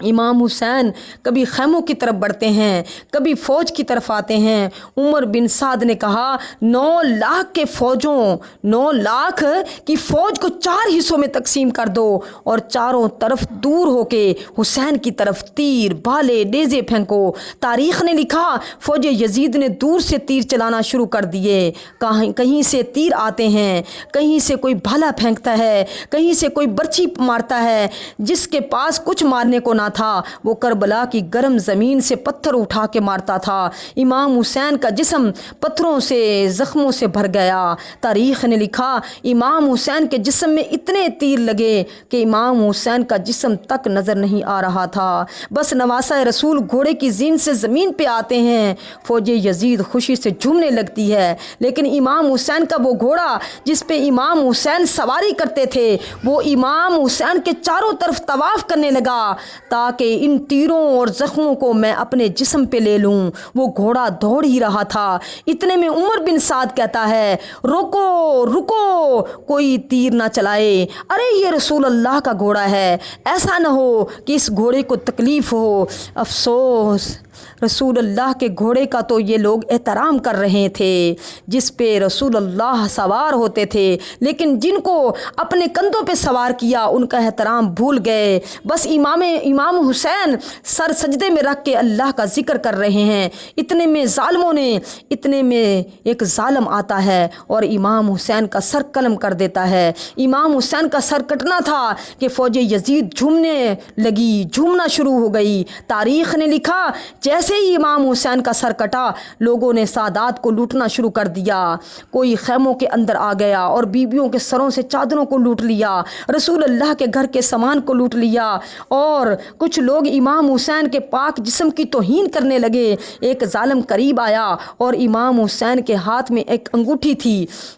امام حسین کبھی خیموں کی طرف بڑھتے ہیں، کبھی فوج کی طرف آتے ہیں۔ عمر بن سعد نے کہا 9 لاکھ کی فوج کو 4 حصوں میں تقسیم کر دو اور چاروں طرف دور ہو کے حسین کی طرف تیر، بھالے، نیزے پھینکو۔ تاریخ نے لکھا فوج یزید نے دور سے تیر چلانا شروع کر دیے۔ کہیں سے تیر آتے ہیں، کہیں سے کوئی بھالا پھینکتا ہے، کہیں سے کوئی برچھی مارتا ہے۔ جس کے پاس کچھ مارنے کو نہ تھا وہ کربلا کی گرم زمین سے پتھر اٹھا کے مارتا تھا۔ امام حسین کا جسم پتھروں سے، زخموں سے بھر گیا۔ تاریخ نے لکھا امام حسین کے جسم میں اتنے تیر لگے کہ امام حسین کا جسم تک نظر نہیں آ رہا تھا۔ بس نواسہ رسول گھوڑے کی زین سے زمین پہ آتے ہیں، فوج یزید خوشی سے جھومنے لگتی ہے، لیکن امام حسین کا وہ گھوڑا جس پہ امام حسین سواری کرتے تھے وہ امام حسین کے چاروں طرف طواف کرنے لگا تاکہ ان تیروں اور زخموں کو میں اپنے جسم پہ لے لوں۔ وہ گھوڑا دوڑ ہی رہا تھا، اتنے میں عمر بن سعد کہتا ہے رکو رکو، کوئی تیر نہ چلائے، ارے یہ رسول اللہ کا گھوڑا ہے، ایسا نہ ہو کہ اس گھوڑے کو تکلیف ہو۔ افسوس، رسول اللہ کے گھوڑے کا تو یہ لوگ احترام کر رہے تھے جس پہ رسول اللہ سوار ہوتے تھے، لیکن جن کو اپنے کندھوں پہ سوار کیا ان کا احترام بھول گئے۔ بس امام حسین سر سجدے میں رکھ کے اللہ کا ذکر کر رہے ہیں، اتنے میں ایک ظالم آتا ہے اور امام حسین کا سر قلم کر دیتا ہے۔ امام حسین کا سر کٹنا تھا کہ فوج یزید جھومنا شروع ہو گئی۔ تاریخ نے لکھا جیسے ہی امام حسین کا سر کٹا لوگوں نے سادات کو لوٹنا شروع کر دیا۔ کوئی خیموں کے اندر آ گیا اور بیویوں کے سروں سے چادروں کو لوٹ لیا، رسول اللہ کے گھر کے سامان کو لوٹ لیا، اور کچھ لوگ امام حسین کے پاک جسم کی توہین کرنے لگے۔ ایک ظالم قریب آیا اور امام حسین کے ہاتھ میں ایک انگوٹھی تھی،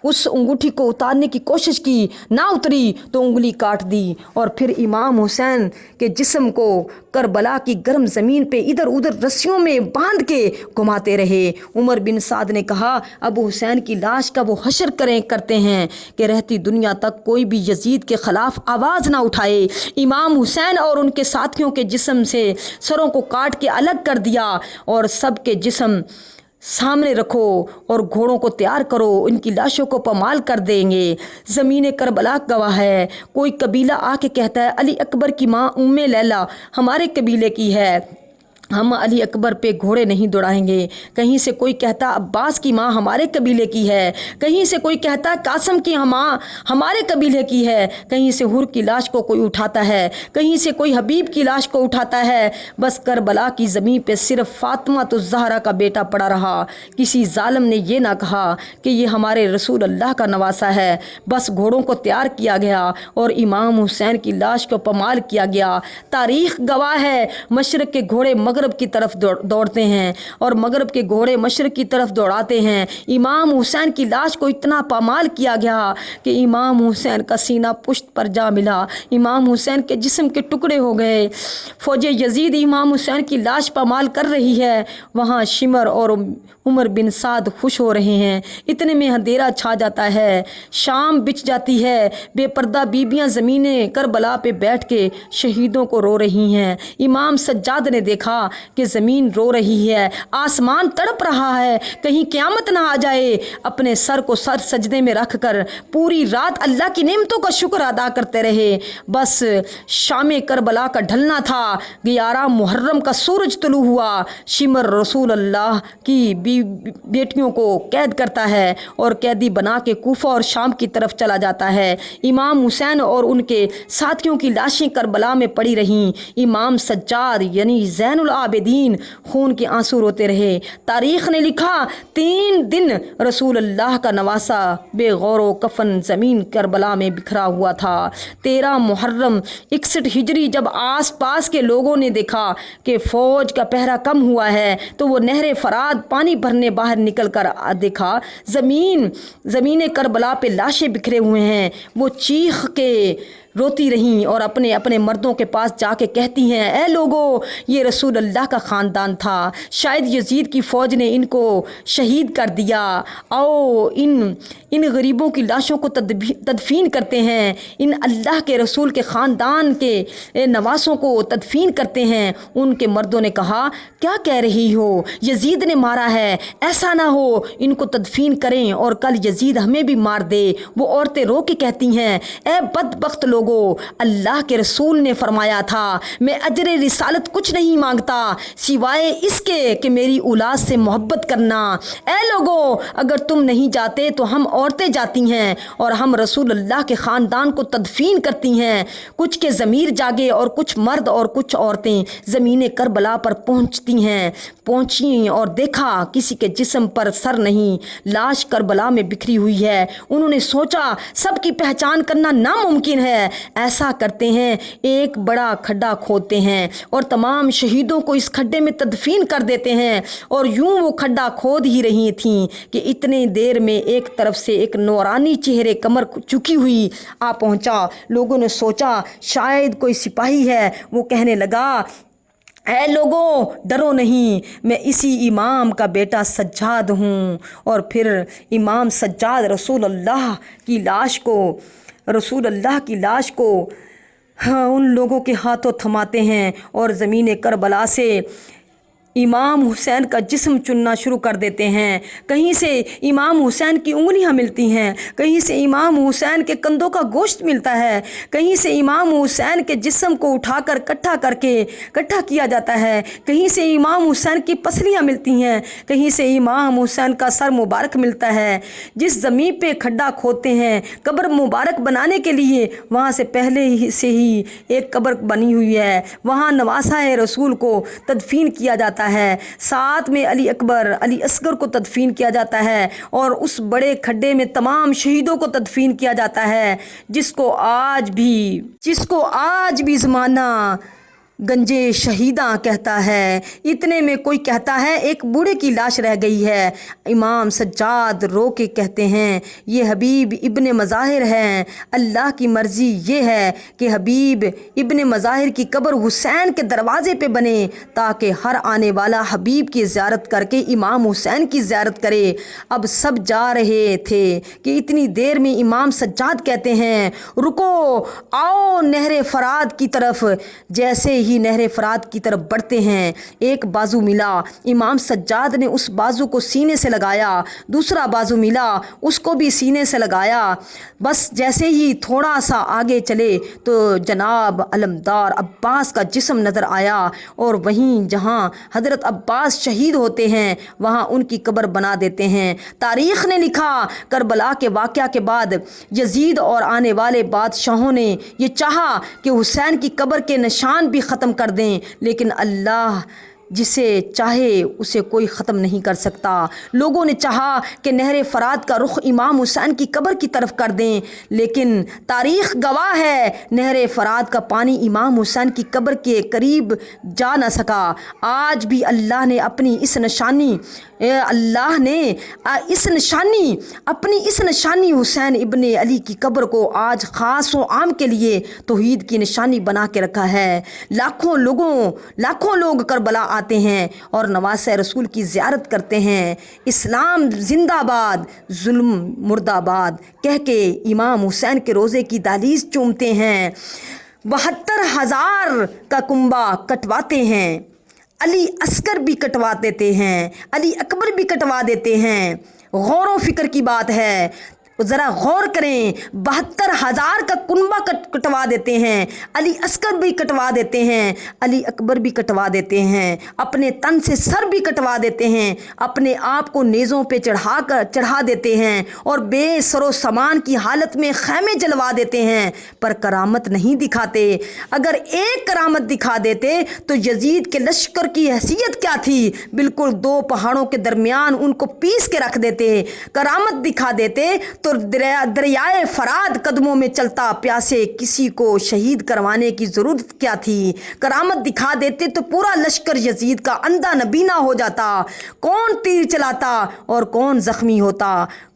اس انگوٹھی کو اتارنے کی کوشش کی، نہ اتری تو انگلی کاٹ دی، اور پھر امام حسین کے جسم کو کربلا کی گرم زمین پہ ادھر ادھر رسیوں میں باندھ کے گھماتے رہے۔ عمر بن سعد نے کہا ابو حسین کی لاش کا وہ حشر کرتے ہیں کہ رہتی دنیا تک کوئی بھی یزید کے خلاف آواز نہ اٹھائے۔ امام حسین اور ان کے ساتھیوں کے جسم سے سروں کو کاٹ کے الگ کر دیا اور سب کے جسم سامنے رکھو اور گھوڑوں کو تیار کرو، ان کی لاشوں کو پامال کر دیں گے۔ زمین کربلا گواہ ہے۔ کوئی قبیلہ آ کے کہتا ہے علی اکبر کی ماں ام لیلہ ہمارے قبیلے کی ہے، ہم علی اکبر پہ گھوڑے نہیں دوڑائیں گے۔ کہیں سے کوئی کہتا عباس کی ماں ہمارے قبیلے کی ہے، کہیں سے کوئی کہتا قاسم کی ماں ہمارے قبیلے کی ہے، کہیں سے حر کی لاش کو کوئی اٹھاتا ہے، کہیں سے کوئی حبیب کی لاش کو اٹھاتا ہے۔ بس کربلا کی زمین پہ صرف فاطمہ الزہرا کا بیٹا پڑا رہا۔ کسی ظالم نے یہ نہ کہا کہ یہ ہمارے رسول اللہ کا نواسہ ہے۔ بس گھوڑوں کو تیار کیا گیا اور امام حسین کی لاش کو پامال کیا گیا۔ تاریخ گواہ ہے مشرق کے گھوڑے مغرب کی طرف دوڑتے ہیں اور مغرب کے گھوڑے مشرق کی طرف دوڑاتے ہیں۔ امام حسین کی لاش کو اتنا پامال کیا گیا کہ امام حسین کا سینہ پشت پر جا ملا، امام حسین کے جسم کے ٹکڑے ہو گئے۔ فوج یزید امام حسین کی لاش پامال کر رہی ہے، وہاں شمر اور عمر بن سعد خوش ہو رہے ہیں۔ اتنے میں اندھیرا چھا جاتا ہے، شام بچ جاتی ہے۔ بے پردہ بیبیاں زمینیں کربلا پہ بیٹھ کے شہیدوں کو رو رہی ہیں۔ امام سجاد نے دیکھا کہ زمین رو رہی ہے، آسمان تڑپ رہا ہے، کہیں قیامت نہ آ جائے۔ اپنے سر کو سر سجدے میں رکھ کر پوری رات اللہ کی نعمتوں کا شکر ادا کرتے رہے۔ بس شام کربلا کا ڈھلنا تھا، 11 محرم کا سورج طلوع ہوا۔ شمر رسول اللہ کی بیٹیوں کو قید کرتا ہے اور قیدی بنا کے کوفہ اور شام کی طرف چلا جاتا ہے۔ امام حسین اور ان کے ساتھیوں کی لاشیں کربلا میں پڑی رہیں۔ امام سجاد یعنی زین العابدین خون کے آنسو روتے رہے۔ تاریخ نے لکھا 3 دن رسول اللہ کا نواسہ بے غور و کفن زمین کربلا میں بکھرا ہوا تھا۔ 13 محرم 61 ہجری جب آس پاس کے لوگوں نے دیکھا کہ فوج کا پہرا کم ہوا ہے تو وہ نہر فرات پانی بھرنے باہر نکل کر دیکھا زمین کربلا پہ لاشیں بکھرے ہوئے ہیں۔ وہ چیخ کے روتی رہیں اور اپنے اپنے مردوں کے پاس جا کے کہتی ہیں اے لوگو یہ رسول اللہ کا خاندان تھا، شاید یزید کی فوج نے ان کو شہید کر دیا، آؤ ان غریبوں کی لاشوں کو تدفین کرتے ہیں، ان اللہ کے رسول کے خاندان کے نواسوں کو تدفین کرتے ہیں۔ ان کے مردوں نے کہا کیا کہہ رہی ہو، یزید نے مارا ہے، ایسا نہ ہو ان کو تدفین کریں اور کل یزید ہمیں بھی مار دے۔ وہ عورتیں رو کے کہتی ہیں اے بدبخت لوگو، اللہ کے رسول نے فرمایا تھا میں اجر رسالت کچھ نہیں مانگتا سوائے اس کے کہ میری اولاد سے محبت کرنا۔ اے لوگو اگر تم نہیں جاتے تو ہم عورتیں جاتی ہیں اور ہم رسول اللہ کے خاندان کو تدفین کرتی ہیں۔ کچھ کے ضمیر جاگے اور کچھ مرد اور کچھ عورتیں زمین کربلا پر پہنچیں اور دیکھا کسی کے جسم پر سر نہیں، لاش کربلا میں بکھری ہوئی ہے۔ انہوں نے سوچا سب کی پہچان کرنا ناممکن ہے، ایسا کرتے ہیں ایک بڑا کھڈا کھودتے ہیں اور تمام شہیدوں کو اس کھڈے میں تدفین کر دیتے ہیں۔ اور یوں وہ کھڈا کھود ہی رہی تھیں کہ اتنے دیر میں ایک طرف سے ایک نورانی چہرے کمر چکی ہوئی آ پہنچا۔ لوگوں نے سوچا شاید کوئی سپاہی ہے۔ وہ کہنے لگا اے لوگوں ڈرو نہیں، میں اسی امام کا بیٹا سجاد ہوں۔ اور پھر امام سجاد رسول اللہ کی لاش کو ان لوگوں کے ہاتھوں تھماتے ہیں اور زمین کربلا سے امام حسین کا جسم چننا شروع کر دیتے ہیں۔ کہیں سے امام حسین کی انگلیاں ملتی ہیں، کہیں سے امام حسین کے کندھوں کا گوشت ملتا ہے، کہیں سے امام حسین کے جسم کو اٹھا کر کٹھا کیا جاتا ہے، کہیں سے امام حسین کی پسلیاں ملتی ہیں، کہیں سے امام حسین کا سر مبارک ملتا ہے۔ جس زمین پہ کھڈا کھودتے ہیں قبر مبارک بنانے کے لیے، وہاں سے پہلے سے ہی ایک قبر بنی ہوئی ہے، وہاں نواسہ رسول کو تدفین کیا جاتا ہے، ساتھ میں علی اکبر علی اصغر کو تدفین کیا جاتا ہے اور اس بڑے کھڈے میں تمام شہیدوں کو تدفین کیا جاتا ہے جس کو آج بھی زمانہ گنجے شہیداں کہتا ہے۔ اتنے میں کوئی کہتا ہے ایک بوڑھے کی لاش رہ گئی ہے۔ امام سجاد رو کے کہتے ہیں یہ حبیب ابن مظاہر ہیں، اللہ کی مرضی یہ ہے کہ حبیب ابن مظاہر کی قبر حسین کے دروازے پہ بنے تاکہ ہر آنے والا حبیب کی زیارت کر کے امام حسین کی زیارت کرے۔ اب سب جا رہے تھے کہ اتنی دیر میں امام سجاد کہتے ہیں رکو، آؤ نہر فرات کی طرف۔ جیسے ہی نہر فرات کی طرف بڑھتے ہیں ایک بازو ملا، امام سجاد نے اس بازو کو سینے سے لگایا، دوسرا بازو ملا اس کو بھی سینے سے لگایا۔ بس جیسے ہی تھوڑا سا آگے چلے تو جناب علمدار عباس کا جسم نظر آیا اور وہیں جہاں حضرت عباس شہید ہوتے ہیں وہاں ان کی قبر بنا دیتے ہیں۔ تاریخ نے لکھا کربلا کے واقعہ کے بعد یزید اور آنے والے بادشاہوں نے یہ چاہا کہ حسین کی قبر کے نشان بھی ختم کر دیں، لیکن اللہ جسے چاہے اسے کوئی ختم نہیں کر سکتا۔ لوگوں نے چاہا کہ نہر فرات کا رخ امام حسین کی قبر کی طرف کر دیں، لیکن تاریخ گواہ ہے نہر فرات کا پانی امام حسین کی قبر کے قریب جا نہ سکا۔ آج بھی اللہ نے اپنی اس نشانی حسین ابن علی کی قبر کو آج خاص و عام کے لیے توحید کی نشانی بنا کے رکھا ہے۔ لاکھوں لوگ کربلا آتے ہیں اور نواسہ رسول کی زیارت کرتے ہیں۔ اسلام زندہ باد، ظلم مردہ باد کہہ کے امام حسین کے روزے کی دہلیز چومتے ہیں، 72,000 کا کنبہ کٹواتے ہیں، علی اصغر بھی کٹوا دیتے ہیں، علی اکبر بھی کٹوا دیتے ہیں۔ غور و فکر کی بات ہے، ذرا غور کریں، 72,000 کا کنبہ کٹوا دیتے ہیں، علی اصغر بھی کٹوا دیتے ہیں، علی اکبر بھی کٹوا دیتے ہیں، اپنے تن سے سر بھی کٹوا دیتے ہیں، اپنے آپ کو نیزوں پہ چڑھا دیتے ہیں اور بے سر و سامان کی حالت میں خیمے جلوا دیتے ہیں، پر کرامت نہیں دکھاتے۔ اگر ایک کرامت دکھا دیتے تو یزید کے لشکر کی حیثیت کیا تھی؟ بالکل 2 پہاڑوں کے درمیان ان کو پیس کے رکھ دیتے۔ کرامت دکھا دیتے تو دریائے فرات قدموں میں چلتا، پیاسے کسی کو شہید کروانے کی ضرورت کیا تھی؟ کرامت دکھا دیتے تو پورا لشکر یزید کا اندھا نبینا ہو جاتا، کون تیر چلاتا اور کون زخمی ہوتا،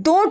2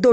2